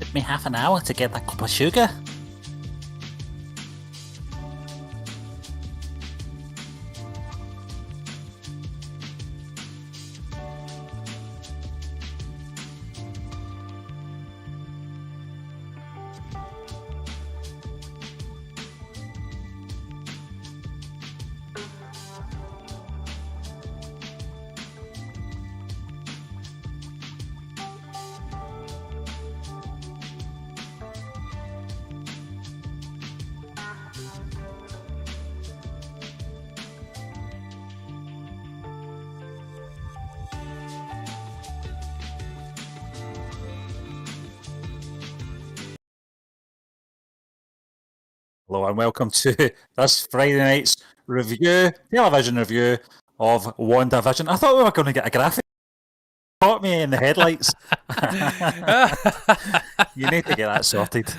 Took me half an hour to get that cup of sugar. Hello and welcome to this Friday night's television review of Wandavision. I thought we were going to get a graphic. Caught me in the headlights. You need to get that sorted.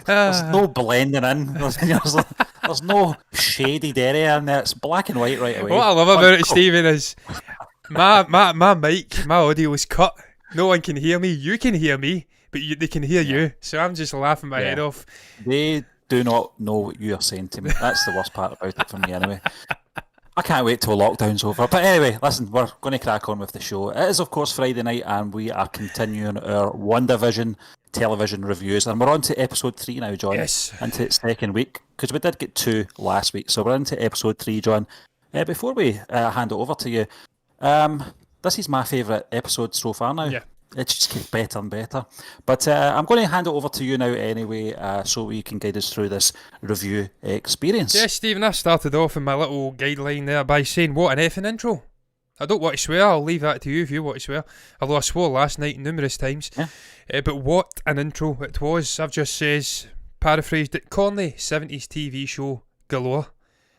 There's no blending in. There's no shaded area in there. It's black and white right away. What I love about it, Stephen, is my mic, my audio is cut. No one can hear me. You can hear me, but they can hear you. So I'm just laughing my head off. They do not know what you are saying to me. That's the worst part about it for me anyway. I can't wait till lockdown's over. But anyway, listen, we're going to crack on with the show. It is, of course, Friday night, and we are continuing our Wandavision television reviews. And we're on to episode 3 now, John. Yes. Into its second week, because we did get 2 last week. So we're into episode 3, John. Before we hand it over to you, this is my favourite episode so far now. Yeah. It just gets better and better. But I'm going to hand it over to you now anyway, so you can guide us through this review experience. Yes, Stephen, I started off in my little guideline there by saying, what an effing intro. I don't want to swear, I'll leave that to you if you want to swear. Although I swore last night numerous times. Yeah. But what an intro it was. I've just paraphrased it, corny 70s TV show galore.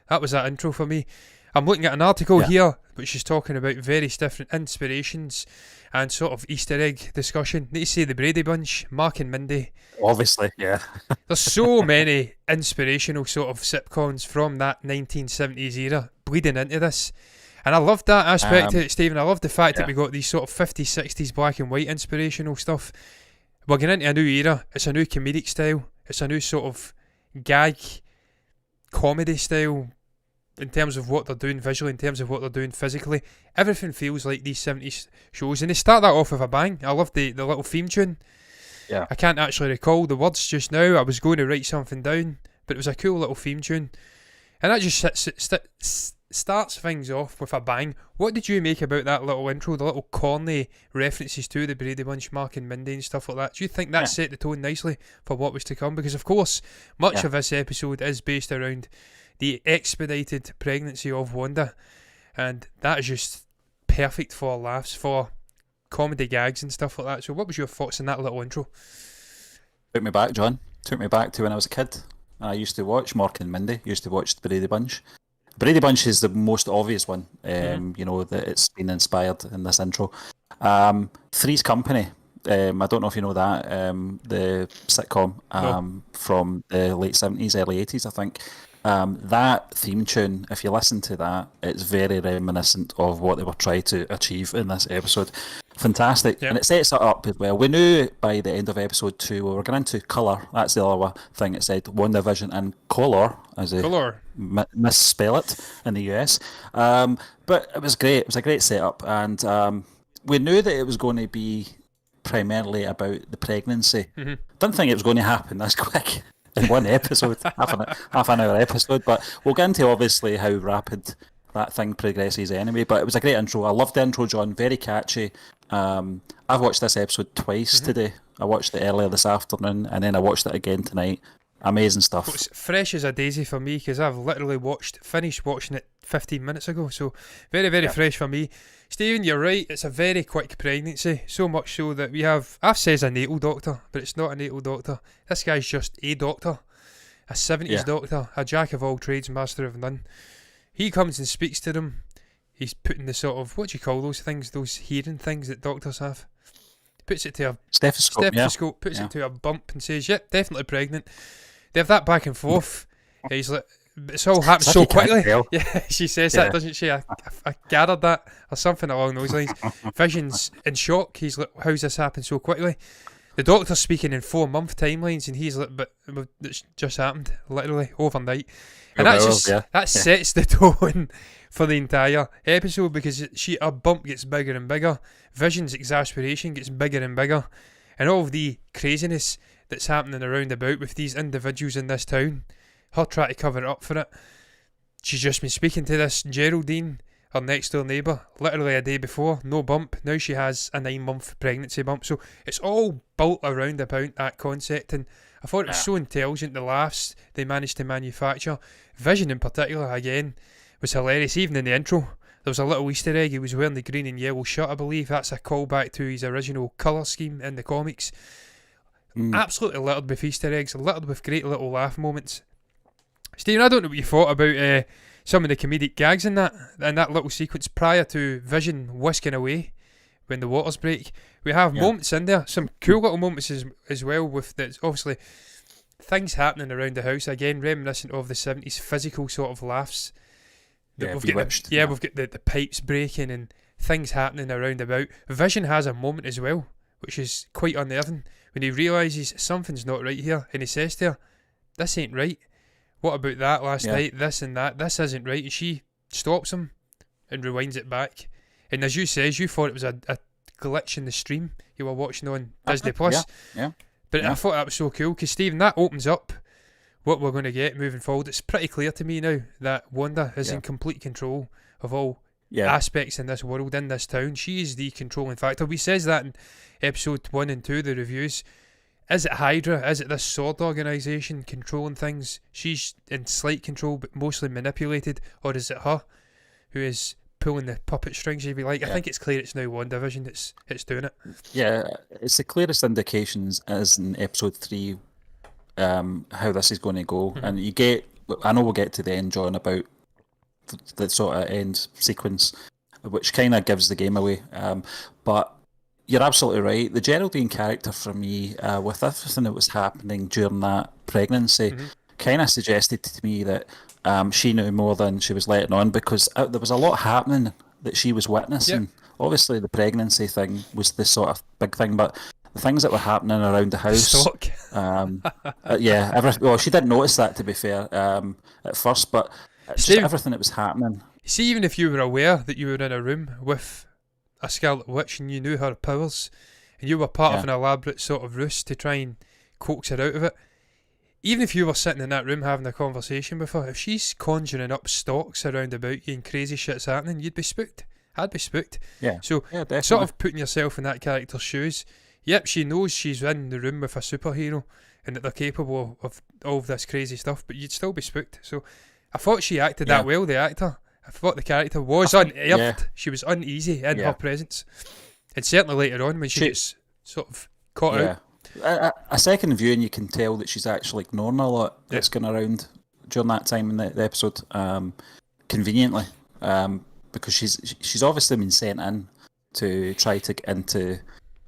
That was that intro for me. I'm looking at an article here which is talking about various different inspirations and sort of Easter egg discussion. Need to say the Brady Bunch, Mark and Mindy. Obviously, yeah. There's so many inspirational sort of sitcoms from that 1970s era bleeding into this. And I love that aspect of it, Stephen. I love the fact that we got these sort of 50s, 60s black and white inspirational stuff. We're getting into a new era. It's a new comedic style. It's a new sort of gag comedy style. In terms of what they're doing visually, in terms of what they're doing physically, everything feels like these 70s shows. And they start that off with a bang. I love the little theme tune. Yeah. I can't actually recall the words just now. I was going to write something down, but it was a cool little theme tune. And that just starts things off with a bang. What did you make about that little intro, the little corny references to the Brady Bunch, Mark and Mindy and stuff like that? Do you think that set the tone nicely for what was to come? Because, of course, much of this episode is based around the expedited pregnancy of Wanda, and that is just perfect for laughs, for comedy gags and stuff like that. So what was your thoughts on that little intro? Took me back, John. Took me back to when I was a kid. I used to watch Mark and Mindy, used to watch the Brady Bunch. Brady Bunch is the most obvious one, you know, that it's been inspired in this intro. Three's Company, I don't know if you know that, the sitcom from the late 70s, early 80s, I think. That theme tune, if you listen to that, it's very reminiscent of what they were trying to achieve in this episode. Fantastic. And it sets it up as well. We knew by the end of episode 2 we were going into colour. That's the other thing it said, Wandavision and colour, as they misspell it in the US. But it was great. It was a great setup. And we knew that it was going to be primarily about the pregnancy. Didn't think it was going to happen this quick. In one episode, half an hour episode, but we'll get into obviously how rapid that thing progresses anyway. But it was a great intro. I loved the intro, John. Very catchy. I've watched this episode twice today. I watched it earlier this afternoon, and then I watched it again tonight. Amazing stuff. It's fresh as a daisy for me because I've literally finished watching it 15 minutes ago. So very, very fresh for me. Stephen, you're right. It's a very quick pregnancy. So much so that I've says a natal doctor, but it's not a natal doctor. This guy's just a doctor. A 70s doctor. A jack of all trades, master of none. He comes and speaks to them. He's putting the sort of, what do you call those things? Those hearing things that doctors have. Puts it to a stethoscope, puts it to a bump and says, yep, definitely pregnant. They have that back and forth. He's like, it's all happened so quickly. Yeah, she says that, doesn't she? I gathered that, or something along those lines. Vision's in shock. He's like, how's this happened so quickly? The Doctor's speaking in 4-month timelines, and he's like, but it's just happened literally overnight, and that sets the tone for the entire episode, because her bump gets bigger and bigger, Vision's exasperation gets bigger and bigger, and all of the craziness that's happening around about with these individuals in this town, her trying to cover up for it. She's just been speaking to this Geraldine, her next door neighbour, literally a day before, no bump. Now she has a 9-month pregnancy bump. So it's all built around about that concept, and I thought it was so intelligent, the laughs they managed to manufacture. Vision in particular, again, was hilarious. Even in the intro, there was a little Easter egg. He was wearing the green and yellow shirt, I believe. That's a callback to his original colour scheme in the comics. Absolutely littered with Easter eggs, littered with great little laugh moments. Stephen, I don't know what you thought about some of the comedic gags in that little sequence prior to Vision whisking away when the waters break. We have moments in there, some cool little moments as well, with obviously things happening around the house, again reminiscent of the 70s physical sort of laughs. We've got the pipes breaking and things happening around about. Vision has a moment as well, which is quite unnerving, when he realises something's not right here, and he says to her, "This ain't right. What about that last night? This and that. This isn't right." And she stops him and rewinds it back. And as you says, you thought it was a glitch in the stream you were watching on Disney Plus. But I thought that was so cool, because Stephen, that opens up what we're going to get moving forward. It's pretty clear to me now that Wanda is in complete control of all aspects in this world, in this town. She is the controlling factor. We says that in episode 1 and 2, the reviews. Is it Hydra? Is it this sword organisation controlling things? She's in slight control but mostly manipulated. Or is it her who is pulling the puppet strings, if you like? I think it's clear it's now Wandavision it's doing it. Yeah, it's the clearest indications as in episode 3 how this is going to go. And you get, I know we'll get to the end, John, about the sort of end sequence, which kind of gives the game away. But you're absolutely right. The Geraldine character, for me, with everything that was happening during that pregnancy, kind of suggested to me that she knew more than she was letting on, because there was a lot happening that she was witnessing. Obviously, the pregnancy thing was the sort of big thing, but the things that were happening around the house... well, she didn't notice that, to be fair, at first, but it's just everything that was happening. See, even if you were aware that you were in a room with a Scarlet Witch and you knew her powers, and you were part of an elaborate sort of ruse to try and coax her out of it, even if you were sitting in that room having a conversation with her, if she's conjuring up stalks around about you and crazy shit's happening, you'd be spooked. I'd be spooked. So sort of putting yourself in that character's shoes. Yep, she knows she's in the room with a superhero and that they're capable of all of this crazy stuff, but you'd still be spooked. So I thought she acted that well, the actor. I thought the character was unearthed. She was uneasy in her presence. And certainly later on when she gets sort of caught out. A second viewing, you can tell that she's actually ignoring a lot that's going around during that time in the episode, conveniently, because she's obviously been sent in to try to get into,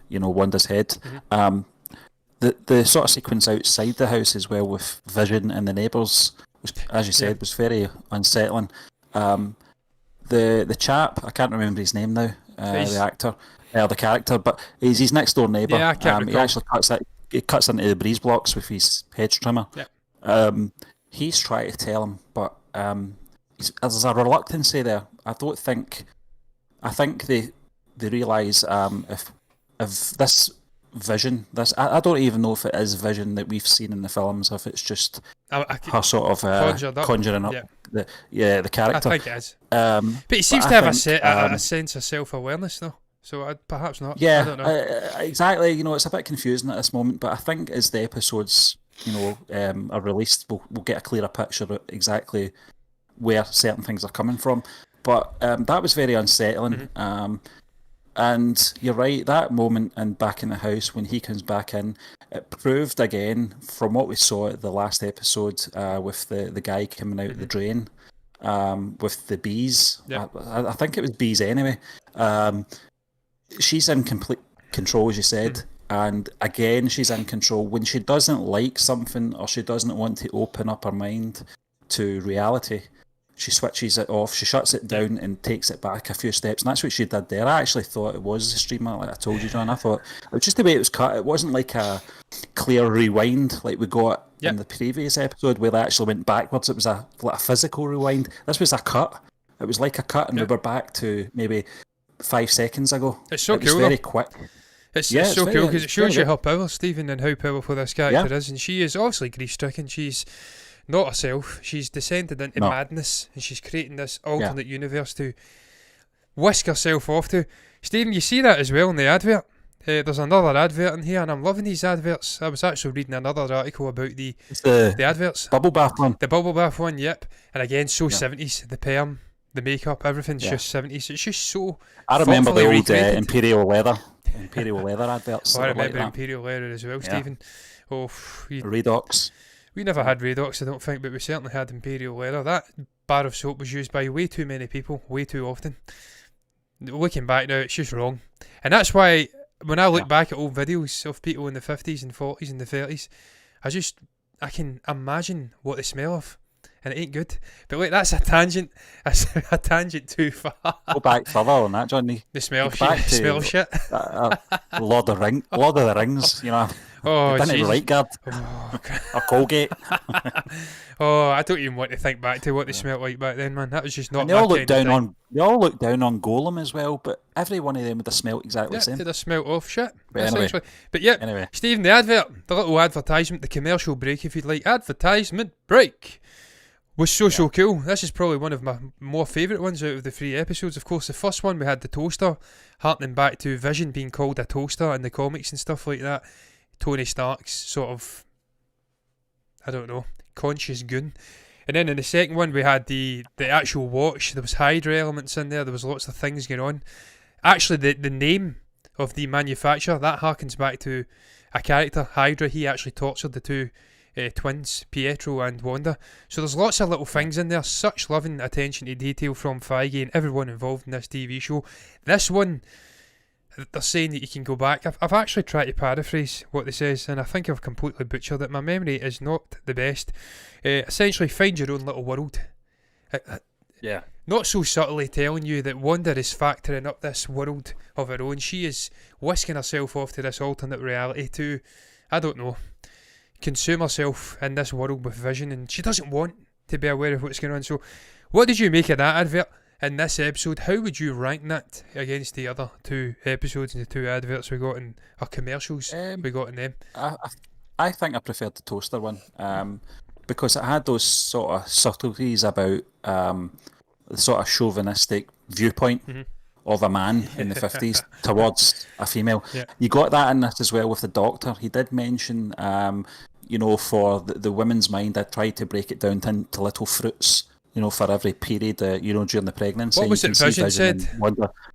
Wanda's head. The sort of sequence outside the house as well with Vision and the neighbours, was, as you said, was very unsettling. The chap, I can't remember his name now, the actor, the character, but he's his next door neighbour. I can't he actually cuts into the breeze blocks with his hedge trimmer. He's trying to tell him, but there's a reluctancy there. I think they realise if this Vision, I don't even know if it is Vision that we've seen in the films, if it's just her sort of conjuring up the character. I think it is. But he seems to have a sense of self-awareness, though. So perhaps not. I don't know. Exactly. It's a bit confusing at this moment, but I think as the episodes, are released, we'll get a clearer picture of exactly where certain things are coming from. But that was very unsettling. And you're right, that moment back in the house when he comes back in, it proved again from what we saw at the last episode with the guy coming out the drain with the bees. I think it was bees anyway. She's in complete control, as you said, and again she's in control when she doesn't like something or she doesn't want to open up her mind to reality. she switches it off, she shuts it down and takes it back a few steps, and that's what she did there. I actually thought it was the streamer, like I told you, John. I thought it was just the way it was cut. It wasn't like a clear rewind like we got in the previous episode where they actually went backwards. It was like a physical rewind. This was a cut. It was like a cut, and we were back to maybe 5 seconds ago. It's so it was cool, very though. quick. It's so cool because it shows you good. how powerful Stephen and how powerful this character is, and she is obviously grief-stricken. She's not herself. She's descended into madness, and she's creating this alternate universe to whisk herself off to. Stephen, you see that as well in the advert. There's another advert in here, and I'm loving these adverts. I was actually reading another article about the adverts. Bubble bath one. The bubble bath one, yep. And again, so 70s. The perm, the makeup, everything's just 70s. It's just so. I remember the old recreated. Imperial leather adverts. I remember like Imperial leather as well, Stephen. Oh, Redox. We never had Redox, I don't think, but we certainly had Imperial leather. That bar of soap was used by way too many people, way too often. Looking back now, it's just wrong. And that's why, when I look back at old videos of people in the 50s and 40s and the 30s, I can imagine what they smell of. And it ain't good. But wait, that's a tangent. That's a tangent too far. Go back further on that, John. The smell shit. Smell shit. Lord of the Rings, you know. Oh, didn't Jesus. Right guard. A Colgate. I don't even want to think back to what they smelled like back then, man. That was just not. And they all looked down on Golem as well, but every one of them would have smelled exactly the same. They'd have smelled off shit. But anyway, but yeah, Stephen, the little advertisement, the commercial break, if you'd like, advertisement break. Was so cool. This is probably one of my more favourite ones out of the 3 episodes. Of course, the first one we had the toaster, harkening back to Vision being called a toaster in the comics and stuff like that. Tony Stark's sort of, I don't know, conscious goon. And then in the second one we had the actual watch. There was Hydra elements in there. There was lots of things going on. Actually, the name of the manufacturer, that harkens back to a character, Hydra. He actually tortured the two twins, Pietro and Wanda. So there's lots of little things in there. Such loving attention to detail from Feige and everyone involved in this TV show. This one, they're saying that you can go back. I've actually tried to paraphrase what they says, and I think I've completely butchered it. My memory is not the best. Essentially, find your own little world. Not so subtly telling you that Wanda is factoring up this world of her own. She is whisking herself off to this alternate reality to, I don't know, consume herself in this world with Vision, and she doesn't want to be aware of what's going on. So what did you make of that advert in this episode? How would you rank that against the other 2 episodes and the 2 adverts we got in our commercials we got in them? I think I preferred the toaster one because it had those sort of subtleties about the sort of chauvinistic viewpoint of a man in the 50s towards a female. You got that in this as well with the Doctor. He did mention for the women's mind, I tried to break it down into little fruits, for every period, during the pregnancy. What was it Vision said?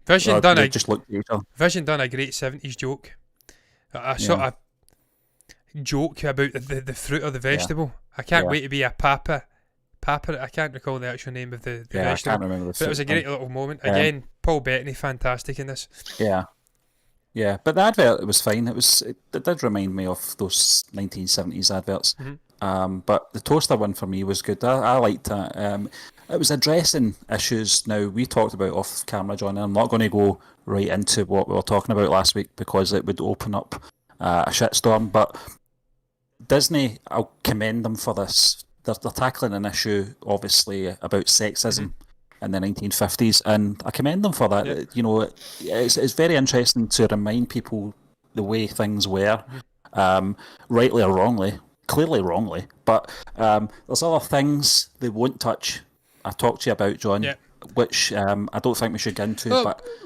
Vision done a great 70s joke. A sort of joke about the fruit or the vegetable. I can't wait to be a papa. I can't recall the actual name of the vegetable. I can't remember the fruit. But it was a great little moment. Again, Paul Bettany, fantastic in this. Yeah, but the advert, it was fine. It did remind me of those 1970s adverts. But the toaster one for me was good. I liked it. It was addressing issues. Now, we talked about off camera, John, and I'm not going to go right into what we were talking about last week because it would open up a shitstorm. But Disney, I'll commend them for this. They're tackling an issue, obviously, about sexism in the 1950s, and I commend them for that. It's very interesting to remind people the way things were, rightly or wrongly, clearly wrongly, but there's other things they won't touch. I talked to you about, John, which I don't think we should get into.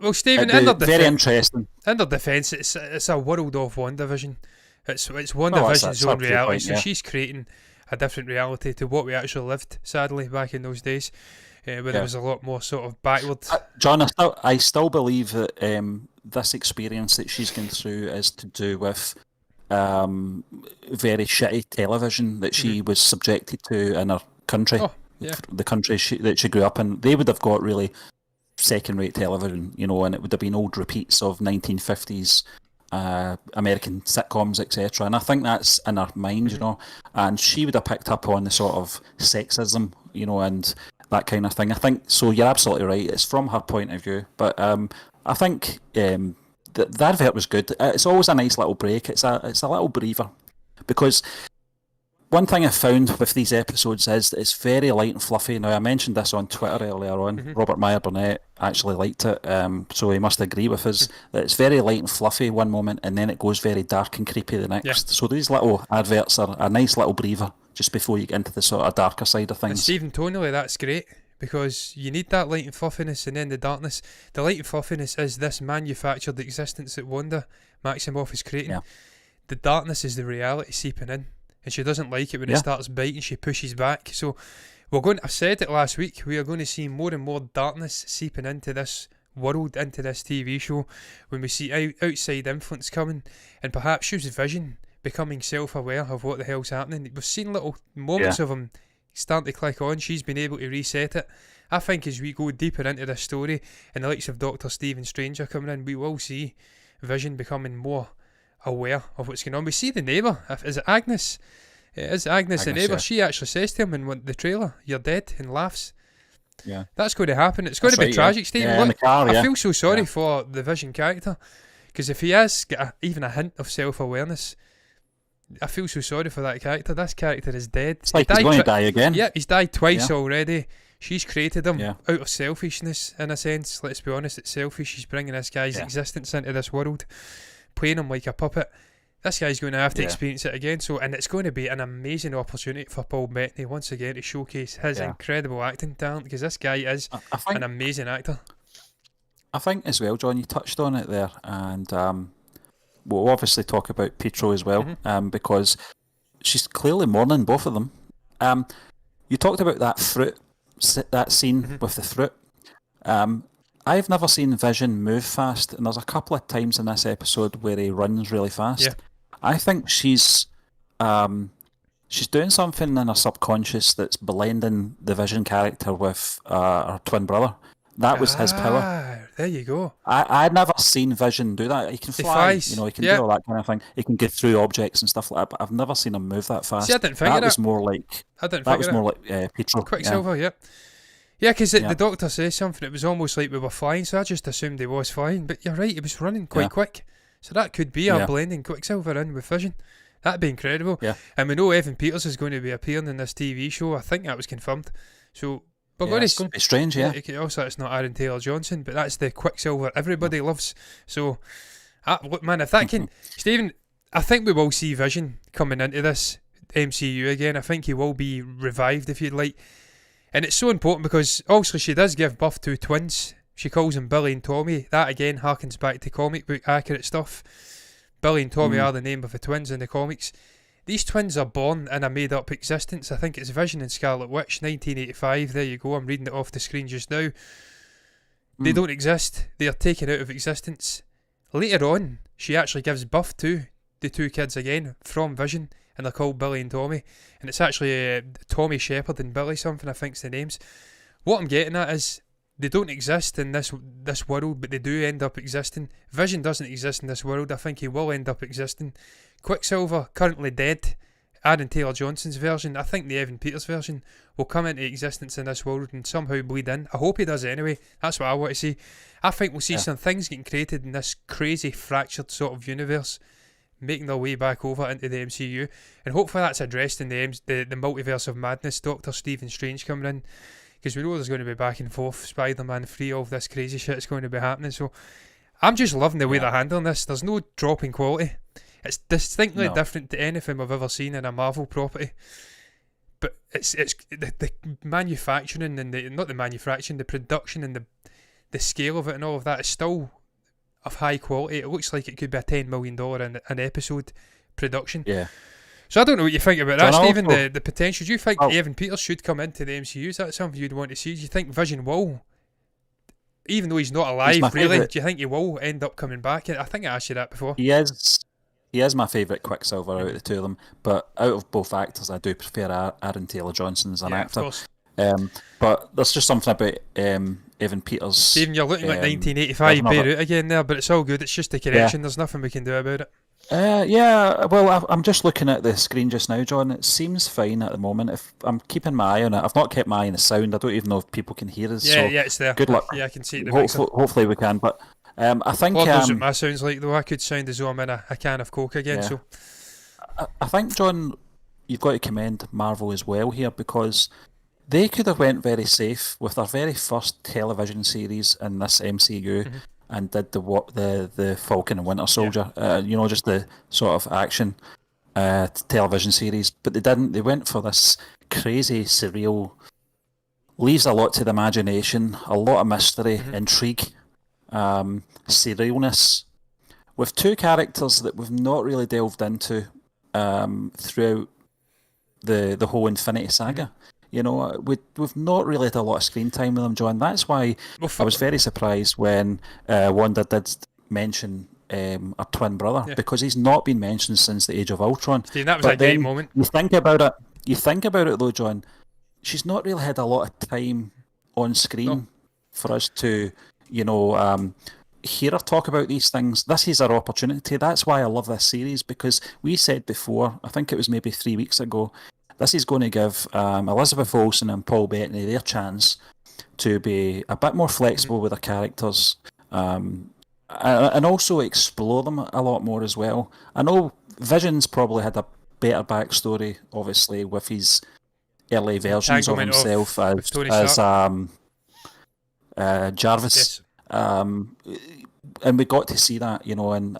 Well, Stephen, very interesting. In their defence, it's a world of Wandavision. It's Wandavision's own reality, so she's creating a different reality to what we actually lived, sadly, back in those days. Where there was a lot more sort of backward. John, I still believe that this experience that she's going through is to do with very shitty television that she was subjected to in her country, the country that she grew up in. They would have got really second-rate television, and it would have been old repeats of 1950s American sitcoms, etc. And I think that's in her mind, and she would have picked up on the sort of sexism, and that kind of thing. I think so. You're absolutely right. It's from her point of view, but I think the advert was good. It's always a nice little break. It's a little breather, because one thing I found with these episodes is that it's very light and fluffy. Now, I mentioned this on Twitter earlier on. Robert Meyer Burnett actually liked it, so he must agree with us that it's very light and fluffy one moment, and then it goes very dark and creepy the next. Yeah. So these little adverts are a nice little breather just before you get into the sort of darker side of And things. Stephen, tonally, that's great, because you need that light and fluffiness and then the darkness. The light and fluffiness is this manufactured existence that Wanda Maximoff is creating. Yeah. The darkness is the reality seeping in, and she doesn't like it when it starts biting. She pushes back. So I've said it last week, we are going to see more and more darkness seeping into this world, into this TV show, when we see outside influence coming, and perhaps use Vision becoming self-aware of what the hell's happening. We've seen little moments of him starting to click on. She's been able to reset it. I think as we go deeper into this story, and the likes of Dr. Stephen Strange are coming in, we will see Vision becoming more aware of what's going on. We see the neighbour. Is it Agnes? It is Agnes the neighbour. Yeah. She actually says to him in the trailer, "You're dead," and laughs. Yeah. That's going to happen. It's going to be tragic, Stephen. Yeah, in Look, the car, I feel so sorry for the Vision character, because if he has got even a hint of self-awareness, I feel so sorry for that character. This character is dead. It's like he's going to die again. Yeah, he's died twice already. She's created him Yeah. out of selfishness, in a sense. Let's be honest, it's selfish. She's bringing this guy's existence into this world, playing him like a puppet. This guy's going to have to experience it again. So, and it's going to be an amazing opportunity for Paul Bettany once again to showcase his incredible acting talent, because this guy is an amazing actor. I think as well, John, you touched on it there, and we'll obviously talk about Pietro as well, because she's clearly mourning both of them. You talked about that scene with the fruit. I've never seen Vision move fast, and there's a couple of times in this episode where he runs really fast. Yeah. I think she's doing something in her subconscious that's blending the Vision character with her twin brother. That was his power. There you go. I'd never seen Vision do that. He can fly, flies. he can do all that kind of thing. He can get through objects and stuff like that, but I've never seen him move that fast. See, I didn't figure that it. was more like Pietro. Quicksilver, yeah. Yeah, because the doctor says something, it was almost like we were flying, so I just assumed he was flying. But you're right, he was running quite quick. So that could be a blending Quicksilver in with Vision. That'd be incredible. Yeah. And we know Evan Peters is going to be appearing in this TV show. I think that was confirmed. So it's going to be strange, Also, it's not Aaron Taylor-Johnson, but that's the Quicksilver everybody loves. So, look, man, if that can... Stephen, I think we will see Vision coming into this MCU again. I think he will be revived, if you'd like. And it's so important because, also, she does give birth to twins. She calls them Billy and Tommy. That, again, harkens back to comic book accurate stuff. Billy and Tommy are the name of the twins in the comics. These twins are born in a made-up existence. I think it's Vision and Scarlet Witch, 1985. There you go. I'm reading it off the screen just now. They don't exist. They are taken out of existence. Later on, she actually gives birth to the two kids again from Vision, and they're called Billy and Tommy. And it's actually Tommy Shepherd and Billy something, I think's the names. What I'm getting at is they don't exist in this world, but they do end up existing. Vision doesn't exist in this world. I think he will end up existing. Quicksilver, currently dead. Aaron Taylor-Johnson's version, I think the Evan Peters version, will come into existence in this world and somehow bleed in. I hope he does anyway. That's what I want to see. I think we'll see some things getting created in this crazy fractured sort of universe, making their way back over into the MCU, and hopefully that's addressed in the multiverse of madness. Dr. Stephen Strange coming in, because we know there's going to be back and forth Spider-Man 3, all of this crazy shit is going to be happening. So I'm just loving the way they're handling this. There's no drop in quality. It's distinctly different to anything we've ever seen in a Marvel property. But it's the manufacturing and the production and the scale of it and all of that is still of high quality. It looks like it could be a $10 million an episode production. Yeah. So I don't know what you think about that, Stephen, also, the potential. Do you think Evan Peters should come into the MCU? Is that something you'd want to see? Do you think Vision will, even though he's not alive, really, do you think he will end up coming back? I think I asked you that before. He is my favourite Quicksilver out of the two of them, but out of both actors, I do prefer Aaron Taylor-Johnson as an actor. Of course. But there's just something about Evan Peters. Stephen, you're looking like 1985 Beirut again there, but it's all good. It's just a connection. There's nothing we can do about it. Yeah, well, I'm just looking at the screen just now, John. It seems fine at the moment. If I'm keeping my eye on it, I've not kept my eye on the sound. I don't even know if people can hear us. Yeah, So yeah, it's there. good luck. Yeah, I can see it in the mixer. Hopefully we can. But I think Lord knows what my sound's like, though. I could sound as though I'm in a can of Coke again. yeah. So I think, John, you've got to commend Marvel as well here, because they could have went very safe with their very first television series in this MCU and did the Falcon and Winter Soldier, just the sort of action television series. But they didn't. They went for this crazy, surreal, leaves a lot to the imagination, a lot of mystery, intrigue, surrealness, with two characters that we've not really delved into throughout the whole Infinity Saga. You know, we've not really had a lot of screen time with them, John. That's why I was very surprised when Wanda did mention her twin brother, because he's not been mentioned since the Age of Ultron. Steve, that was a great moment. You think about it though, John. She's not really had a lot of time on screen for us to, hear her talk about these things. This is our opportunity. That's why I love this series, because we said before, I think it was maybe 3 weeks ago, this is going to give Elizabeth Olsen and Paul Bettany their chance to be a bit more flexible with their characters, and also explore them a lot more as well. I know Vision's probably had a better backstory, obviously, with his early versions of himself as Jarvis. Yes. And we got to see that, in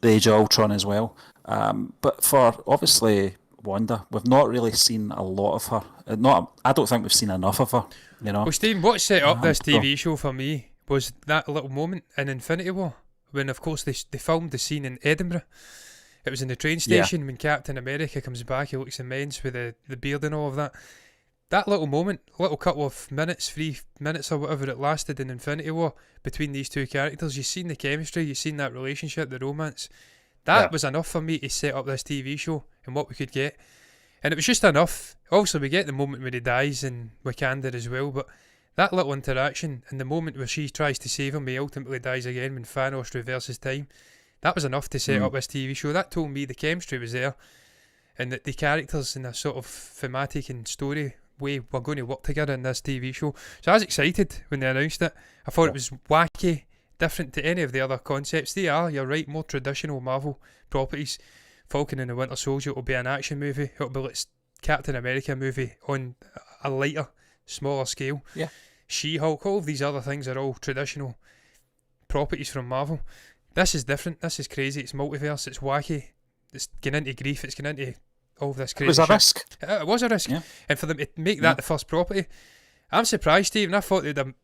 the Age of Ultron as well. But for, obviously, Wanda, we've not really seen a lot of her. I don't think we've seen enough of her. Well, Stephen, what set up this TV show for me was that little moment in Infinity War when, of course, they filmed the scene in Edinburgh. It was in the train station when Captain America comes back. He looks immense with the beard and all of that. That little moment, little couple of minutes, 3 minutes or whatever it lasted in Infinity War between these two characters, you've seen the chemistry, you've seen that relationship, the romance. That was enough for me to set up this TV show and what we could get. And it was just enough. Obviously, we get the moment when he dies in Wakanda as well, but that little interaction and the moment where she tries to save him, he ultimately dies again when Thanos reverses time, that was enough to set up this TV show. That told me the chemistry was there and that the characters in a sort of thematic and story way were going to work together in this TV show. So I was excited when they announced it. I thought it was wacky, different to any of the other concepts. They are, you're right, more traditional Marvel properties. Falcon and the Winter Soldier will be an action movie. It'll be like Captain America movie on a lighter, smaller scale. Yeah. She-Hulk, all of these other things are all traditional properties from Marvel. This is different. This is crazy. It's multiverse. It's wacky. It's getting into grief. It's getting into all of this crazy shit. It was a risk. It was a risk. Yeah. And for them to make that the first property, I'm surprised, Stephen. I thought they'd have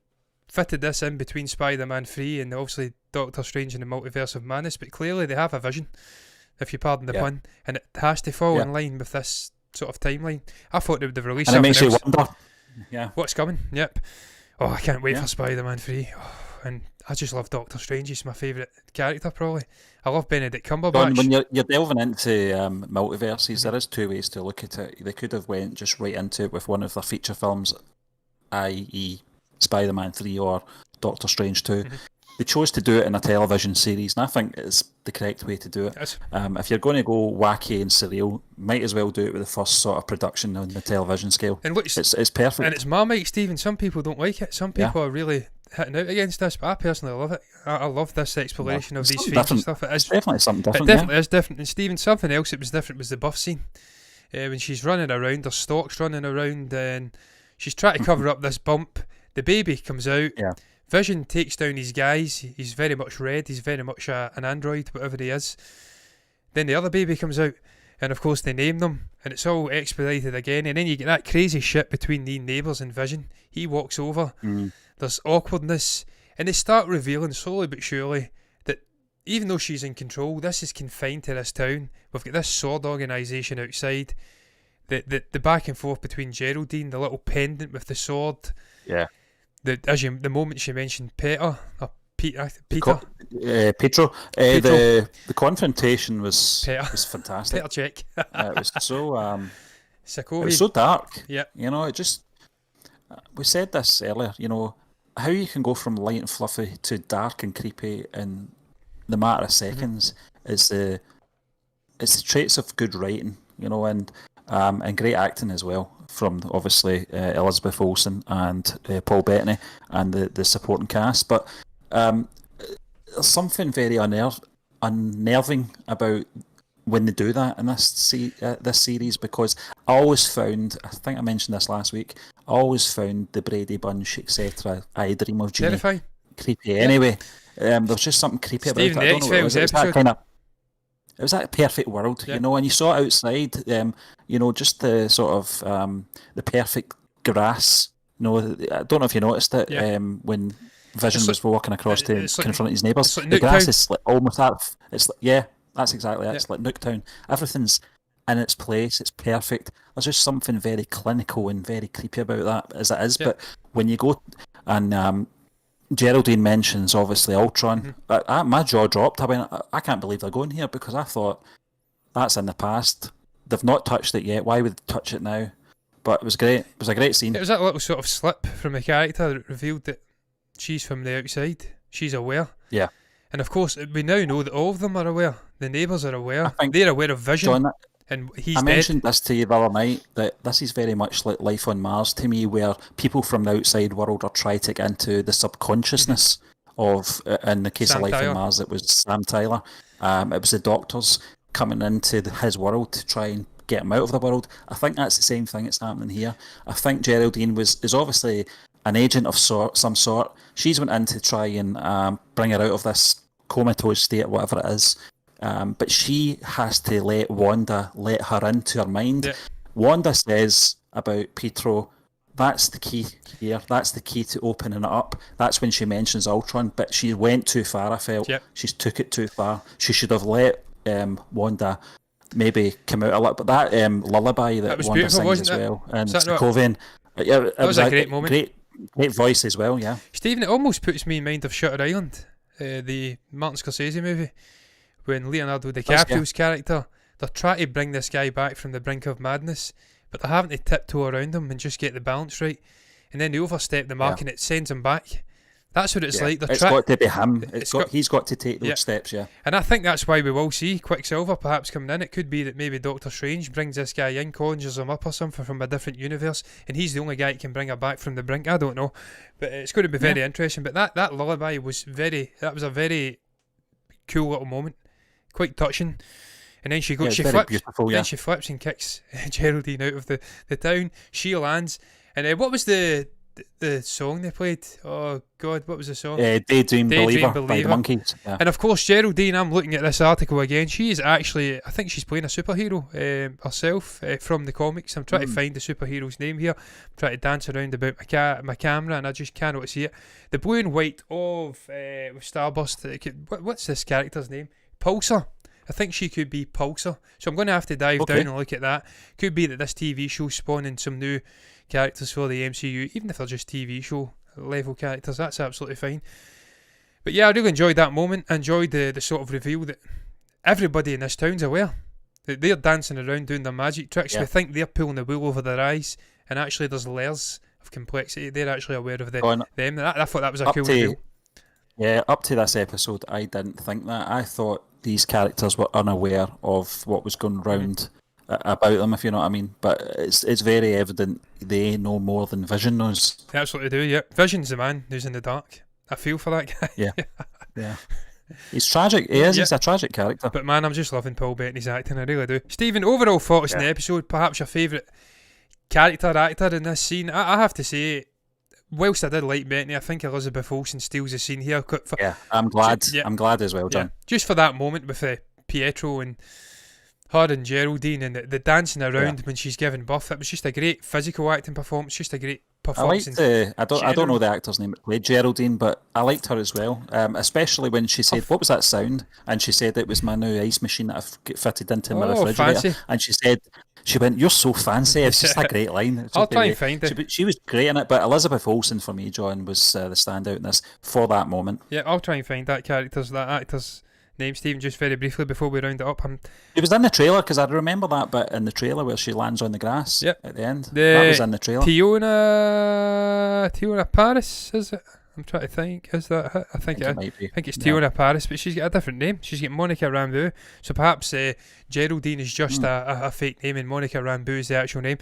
fitted this in between Spider-Man 3 and obviously Doctor Strange in the Multiverse of Madness, but clearly they have a vision, if you pardon the pun, and it has to fall in line with this sort of timeline. I thought they would have released and something it makes else. you wonder What's coming. Yep. Oh, I can't wait for Spider-Man 3. Oh, and I just love Doctor Strange. He's my favourite character, probably. I love Benedict Cumberbatch. When you're delving into multiverses, there is two ways to look at it. They could have went just right into it with one of their feature films, i.e. Spider-Man 3 or Doctor Strange 2. They chose to do it in a television series, and I think it's the correct way to do it. Yes. If you're going to go wacky and surreal, might as well do it with the first sort of production on the television scale. And it's perfect. And it's Marmite, Stephen. Some people don't like it. Some people are really hitting out against this, but I personally love it. I love this exploration of these themes and stuff. It's definitely something different. It definitely is different. And Stephen, something else that was different was the buff scene. When she's running around, her stalk's running around, and she's trying to cover up this bump. The baby comes out. Yeah. Vision takes down his guys. He's very much red. He's very much an android, whatever he is. Then the other baby comes out, and of course they name them, and it's all expedited again. And then you get that crazy shit between the neighbours and Vision. He walks over. There's awkwardness, and they start revealing slowly but surely that even though she's in control, this is confined to this town. We've got this sword organisation outside. The back and forth between Geraldine, the little pendant with the sword. Yeah. The moment she mentioned Peter. Petro. Petro. The confrontation was fantastic. Peter check. It was so Sokovia. it was so dark. Yeah. It just, we said this earlier, how you can go from light and fluffy to dark and creepy in the matter of seconds. It's the traits of good writing, and great acting as well from obviously Elizabeth Olsen and Paul Bettany and the supporting cast. But there's something very unnerving about when they do that in this series, because I always found, I think I mentioned this last week, I always found the Brady Bunch, etc. I Dream of Jeannie Terrifying. creepy. Anyway, there's just something creepy about it. I don't know what it was. It was that kind of. It was that perfect world, and you saw it outside. Just the sort of the perfect grass. I don't know if you noticed it when Vision was walking across to confront his neighbours. Like the grass is almost that. That's exactly it. It's like Nooktown. Everything's in its place. It's perfect. There's just something very clinical and very creepy about that, as it is. But when you go and Geraldine mentions obviously Ultron, my jaw dropped. I went, I can't believe they're going here, because I thought that's in the past. They've not touched it yet. Why would they touch it now? But it was great. It was a great scene. It was that little sort of slip from a character that revealed that she's from the outside. She's aware. Yeah. And of course, we now know that all of them are aware. The neighbours are aware. They're aware of Vision. John, and he's I dead. mentioned this to you the other night, that this is very much like Life on Mars to me, where people from the outside world are trying to get into the subconsciousness of, in the case Sam of Life Tyler. on Mars, it was Sam Tyler. It was the doctors coming into his world to try and get him out of the world. I think that's the same thing that's happening here. I think Geraldine is obviously an agent of some sort. She's went in to try and bring her out of this comatose state, whatever it is. But she has to let Wanda let her into her mind. Yeah. Wanda says about Pietro, that's the key here. That's the key to opening it up. That's when she mentions Ultron, but she went too far, I felt. Yep. She's took it too far. She should have let Wanda maybe come out a little. But that lullaby that Wanda sings as well, and Sokovia, that was a great moment. Great voice as well, yeah. Stephen, it almost puts me in mind of Shutter Island, the Martin Scorsese movie, when Leonardo DiCaprio's character, they're trying to bring this guy back from the brink of madness, but they're having to tiptoe around him and just get the balance right, and then they overstep the mark and it sends him back. That's what it's like. It's got to be him. He's got to take those steps, And I think that's why we will see Quicksilver perhaps coming in. It could be that maybe Doctor Strange brings this guy in, conjures him up or something from a different universe, and he's the only guy that can bring her back from the brink. I don't know, but it's going to be very interesting. But that lullaby was a very cool little moment, quite touching. And then she goes, she flips, then she flips and kicks Geraldine out of the town. She lands, and what was the song they played? Oh God, what was the song? Daydream Believer by the Monkees. Yeah. And of course, Geraldine, I'm looking at this article again. She is actually, I think she's playing a superhero herself from the comics. I'm trying to find the superhero's name here. I'm trying to dance around about my camera, and I just cannot see it. The blue and white of Starburst. What's this character's name? Pulsar. I think she could be Pulsar. So I'm going to have to dive down and look at that. Could be that this TV show's spawning some new characters for the MCU, even if they're just TV show level characters. That's absolutely fine. But yeah, I really enjoyed that moment. I enjoyed the sort of reveal that everybody in this town's aware that they're dancing around doing their magic tricks. We think they're pulling the wool over their eyes, and actually there's layers of complexity. They're actually aware of them. I thought that was a cool reveal. Yeah, up to this episode, I didn't think that. I thought these characters were unaware of what was going round about them, if you know what I mean. But it's very evident they know more than Vision knows. They absolutely do, yeah. Vision's the man who's in the dark. I feel for that guy. Yeah. He's tragic. He is. He's a tragic character. But man, I'm just loving Paul Bettany's acting. I really do. Stephen, overall thoughts in the episode? Perhaps your favourite character actor in this scene? I have to say, whilst I did like Bettany, I think Elizabeth Olsen steals the scene here. I'm glad. I'm glad as well, John. Yeah. Just for that moment with Pietro and her and Geraldine and the dancing around when she's giving birth. It was just a great physical acting performance. Just a great performance. I don't know the actor's name that played Geraldine, but I liked her as well. Especially when she said, "What was that sound?" And she said it was my new ice machine that I've fitted into my refrigerator. Fancy. And she went, "You're so fancy." It's just a great line. I'll try and find it. She was great in it, but Elizabeth Olsen for me, John, was the standout in this for that moment. Yeah, I'll try and find that actor's name, Stephen, just very briefly before we round it up. It was in the trailer, because I remember that bit in the trailer where she lands on the grass at the end. That was in the trailer. Tiona Paris, is it? I'm trying to think. Is that her? I think it might be. I think it's Tiona Paris, but she's got a different name. She's got Monica Rambeau. So perhaps Geraldine is just a fake name and Monica Rambeau is the actual name.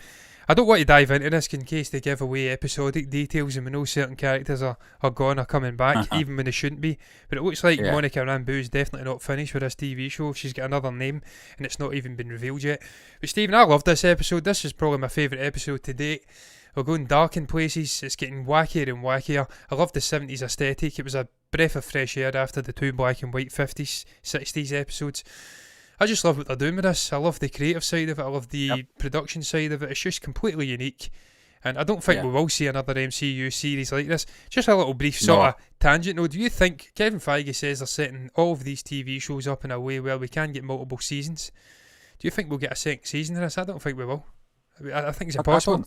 I don't want to dive into this in case they give away episodic details and we know certain characters are gone or coming back, even when they shouldn't be. But it looks like Monica Rambeau is definitely not finished with this TV show. She's got another name and it's not even been revealed yet. But Stephen, I love this episode. This is probably my favourite episode to date. We're going dark in places. It's getting wackier and wackier. I love the 70s aesthetic. It was a breath of fresh air after the two black and white 50s, 60s episodes. I just love what they're doing with this. I love the creative side of it. I love the production side of it. It's just completely unique. And I don't think we will see another MCU series like this. Just a little brief sort of tangent though. Do you think, Kevin Feige says they're setting all of these TV shows up in a way where we can get multiple seasons. Do you think we'll get a second season of this? I don't think we will. I think it's impossible.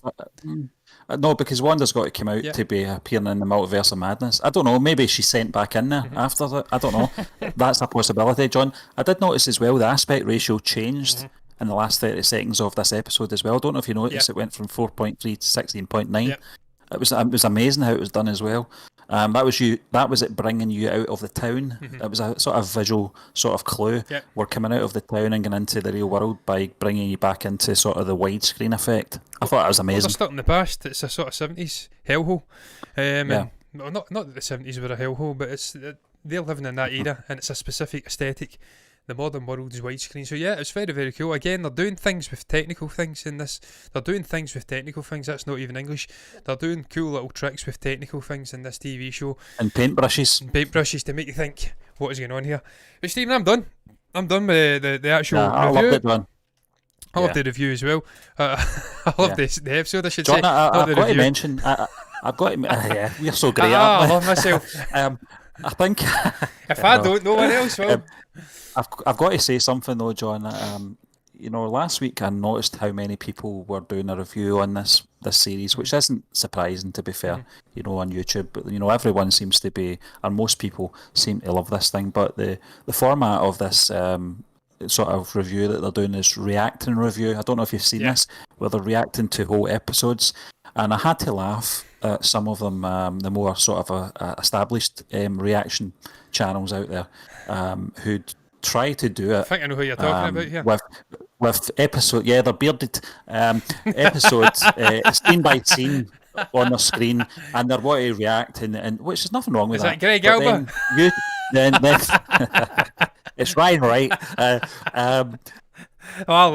No, because Wanda's got to come out to be appearing in the Multiverse of Madness. I don't know, maybe she's sent back in there after that. I don't know. That's a possibility, John. I did notice as well the aspect ratio changed in the last 30 seconds of this episode as well. I don't know if you noticed it went from 4.3 to 16.9. It was amazing how it was done as well. That was it bringing you out of the town. It was a sort of visual sort of clue. We're coming out of the town and going into the real world by bringing you back into sort of the widescreen effect. I thought that was amazing. Well, they're stuck in the past. It's a sort of 70s hellhole. Not that the 70s were a hellhole, but they're living in that era and it's a specific aesthetic. The modern world is widescreen. So yeah, it's very, very cool. Again, they're doing things with technical things in this. That's not even English. They're doing cool little tricks with technical things in this TV show. And paintbrushes. To make you think, what is going on here? But Stephen, I'm done. I'm done with the actual review. I loved it, man. I love the review as well. I love the episode, I should John, say. I've got to mention, I've got to, we're so great, I love myself. I think... If I don't, no one else will. I've got to say something though, John. Last week I noticed how many people were doing a review on this series, which isn't surprising to be fair. On YouTube, but everyone seems to be, and most people seem to love this thing. But the format of this sort of review that they're doing is reacting review. I don't know if you've seen this, where they're reacting to whole episodes, and I had to laugh at some of them, the more sort of established reaction channels out there who'd try to do it. I think I know who you're talking about here. With episode, they're bearded episodes, scene by scene on the screen, and they're wanting to react, and which is nothing wrong with that. Is that Greg Alba? Then it's Ryan Wright. I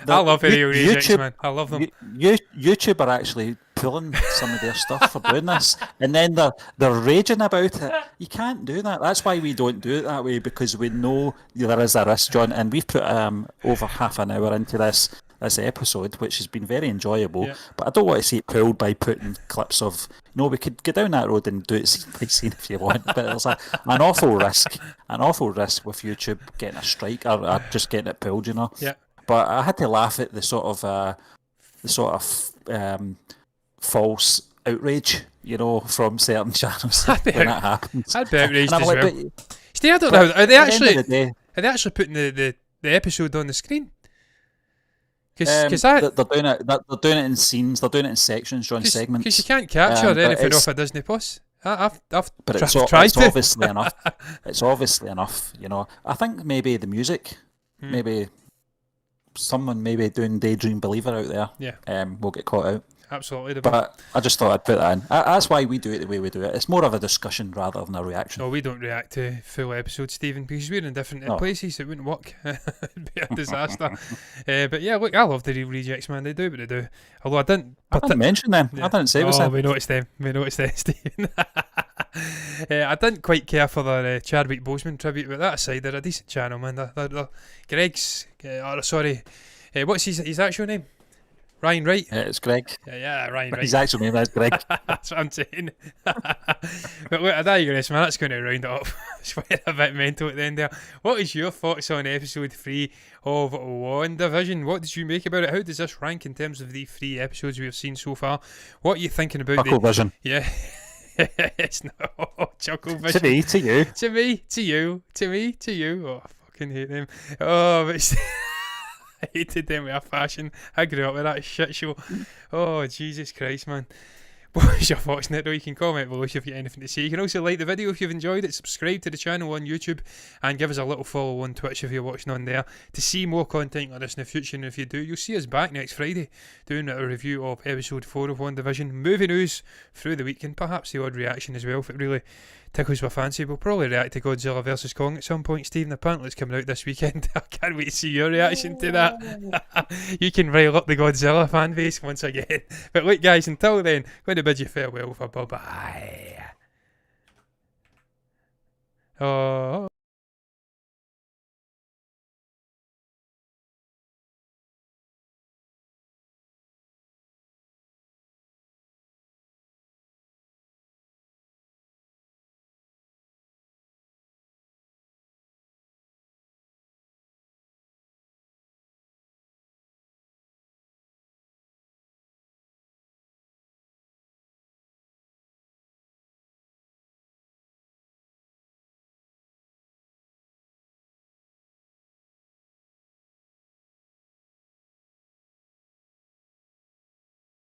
love video rejects, man. I love them. YouTube are actually pulling some of their stuff for doing this, and then they're raging about it. You can't do that. That's why we don't do it that way, because we know there is a risk, John, and we've put over half an hour into this episode, which has been very enjoyable, but I don't want to see it pulled by putting clips of, we could go down that road and do it scene by scene if you want, but there's an awful risk with YouTube getting a strike or just getting it pulled, But I had to laugh at the sort of false outrage, from certain channels when that happens. I'd be outraged as well. Steve, I don't know. Are they actually putting the episode on the screen? Because they're doing it. They're doing it in scenes. They're doing it in sections, John, segments. Because you can't capture anything off a Disney Plus. I've it's tried obviously enough. It's obviously enough. I think maybe the music, maybe someone doing Daydream Believer out there, will get caught out. Absolutely. But I just thought I'd put that in. That's why we do it the way we do it. It's more of a discussion rather than a reaction. No, we don't react to full episodes, Stephen, because we're in different places. It wouldn't work. It'd be a disaster. But yeah, look, I love the Real Rejects, man. They do what they do. Although I didn't mention them. I didn't say it was them. We noticed them, Stephen. I didn't quite care for the Chadwick Boseman tribute, but that aside, they're a decent channel, man. They're Greg's... what's his actual name? Ryan Wright? It's Greg. Yeah, Ryan Wright. His actual name is Greg. That's what I'm saying. But look, I digress, man. That's going to round it up. It's a bit mental at the end there. What is your thoughts on episode 3 of WandaVision? What did you make about it? How does this rank in terms of the 3 episodes we've seen so far? What are you thinking about Chucklevision? Yeah. It's not Chucklevision. To me, to you. To me, to you. To me, to you. Oh, I fucking hate them. Oh, but it's... I hated them with a fashion. I grew up with that shit show. Oh, Jesus Christ, man. What was your thoughts on it though? You can comment below if you've got anything to say. You can also like the video if you've enjoyed it, subscribe to the channel on YouTube, and give us a little follow on Twitch if you're watching on there to see more content like this in the future. And if you do, you'll see us back next Friday doing a review of episode 4 of Wandavision, movie news through the week, and perhaps the odd reaction as well if it really tickles my fancy. We'll probably react to Godzilla vs Kong at some point, Stephen. Apparently it's coming out this weekend. I can't wait to see your reaction to that. You can rile up the Godzilla fan base once again. But look guys, until then, I'm going to bid you farewell for bye bye. Oh.